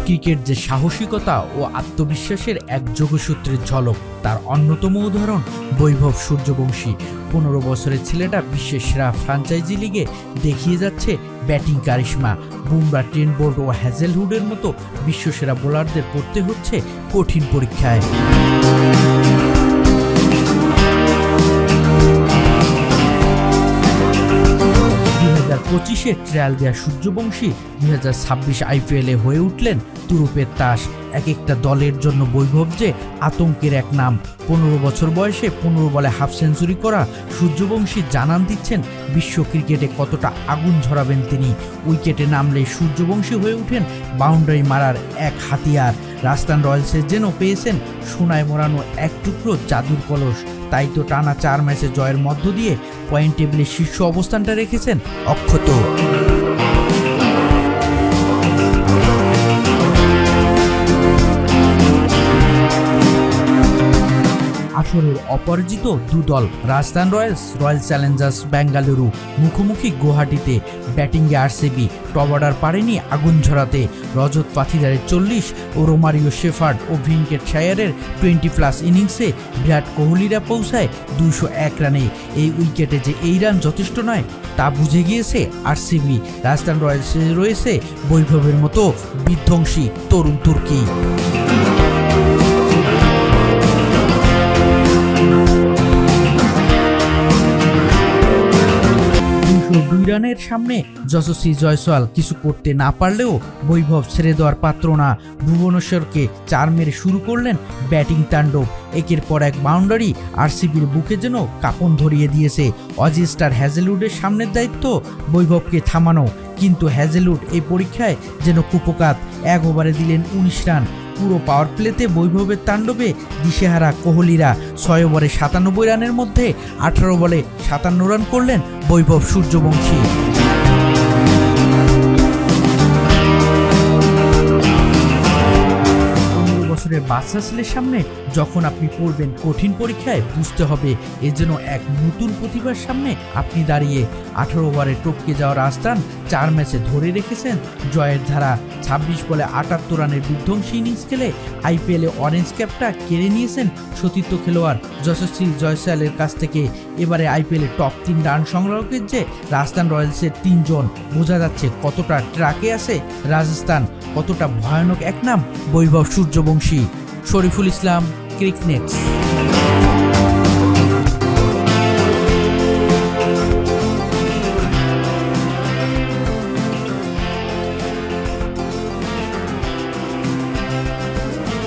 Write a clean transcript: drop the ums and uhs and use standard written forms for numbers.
Cricket যে সাহসিকতা ও আত্মবিশ্বাসের এক যোগসূত্রের ঝলক, তার অন্যতম উদাহরণ বৈভব সূর্যবংশী। 15 বছরের ছেলেটা বিশ্বের সেরা ফ্র্যাঞ্চাইজি লিগে দেখিয়ে যাচ্ছে ব্যাটিং কারিশমা। বুমরা, ট্রেন্ট বোল্ট ও হ্যাজেলউডের মতো বিশ্বসেরা বোলারদের পড়তে হচ্ছে কঠিন পরীক্ষায়। 2025-এ ট্রায়াল দেয়া সূর্যবংশী 2026 IPL হয়ে উঠলেন তুরুপের তাস। এক একটা দলের জন্য বৈভব যে আতঙ্কের এক নাম। 15 বছর বয়সে 15 বলে হাফ সেঞ্চুরি করা সূর্যবংশী জানান দিচ্ছেন বিশ্ব ক্রিকেটে কতটা আগুন ঝরাবেন তিনি। উইকেটে নামলে সূর্যবংশী হয়ে ওঠেন বাউন্ডারি মারার এক হাতিয়ার। রাজস্থান রয়্যালসের যেন পেয়েছেন সোনায় মোড়ানো এক টুকরো জাদুর কলস। তাই তো টানা 4 ম্যাচে জয়ের মধ্য দিয়ে পয়েন্ট টেবিলের শীর্ষ অবস্থানটা রেখেছেন অক্ষত। আসরের অপরাজিত দুদল Rajasthan royals, royal challengers Bengaluru মুখোমুখি গুয়াহাটিতে। ব্যাটিংয়ে আরসিবি টপ অর্ডার পারেনি আগুন ঝরাতে। রজত পাথিদারের 40 ও রোমারিও শেফার্ড ও ভেঙ্কট শায়ারের 20+ ইনিংসে বিরাট কোহলিরা পৌঁছায় 201 রানে। এই উইকেটে যে এই রান যথেষ্ট নয় তা বুঝে গিয়েছে আরসিবি। রাজস্থান রয়্যালসে রয়েছে বৈভবের মতো বিধ্বংসী তরুণ তুর্কি। 202 রানের সামনে যশস্বী জয়সওয়াল কিছু করতে না পারলেও বৈভব ছেড়ে দেওয়ার পাত্র না। ভুবনেশ্বরকে 4 মেরে শুরু করলেন ব্যাটিং তাণ্ডব। একের পর এক বাউন্ডারি আরসিবির বুকে যেন কাঁপন ধরিয়ে দিয়েছে। অজি স্টার হ্যাজেলউডের সামনের দায়িত্ব বৈভবকে থামানো, কিন্তু হ্যাজেলউড এই পরীক্ষায় যেন কুপোকাত। 1 ওভারে দিলেন 19 রান। পুরো পাওয়ার প্লেতে বৈভবের তাণ্ডবে দিশেহারা কোহলিরা। 6 ওভারে 97 রানের মধ্যে 18 বলে 57 রান করলেন বৈভব সূর্যবংশী। বছরের বাচ্চা ছেলের সামনে যখন আপনি পড়বেন কঠিন পরীক্ষায়, বুঝতে হবে এ যেন এক নতুন প্রতিভার সামনে আপনি দাঁড়িয়ে। 18 ওভারে টপকে যাওয়া রাজস্থান 4 ম্যাচে ধরে রেখেছেন জয়ের ধারা। 26 বলে 78 রানের বিধ্বংসী ইনিংস খেলে IPL-এ অরেঞ্জ ক্যাপটা কেড়ে নিয়েছেন সতীর্থ খেলোয়াড় যশস্বী জয়সওয়ালের কাছ থেকে। এবারে IPL-এ টপ 3 রান সংগ্রাহকের যে রাজস্থান রয়্যালসের 3 জন। বোঝা যাচ্ছে কতটা ট্র্যাকে আছে রাজস্থান, কতটা ভয়ানক এক নাম বৈভব সূর্যবংশী। শরীফুল ইসলাম, ক্রিকনেক্স।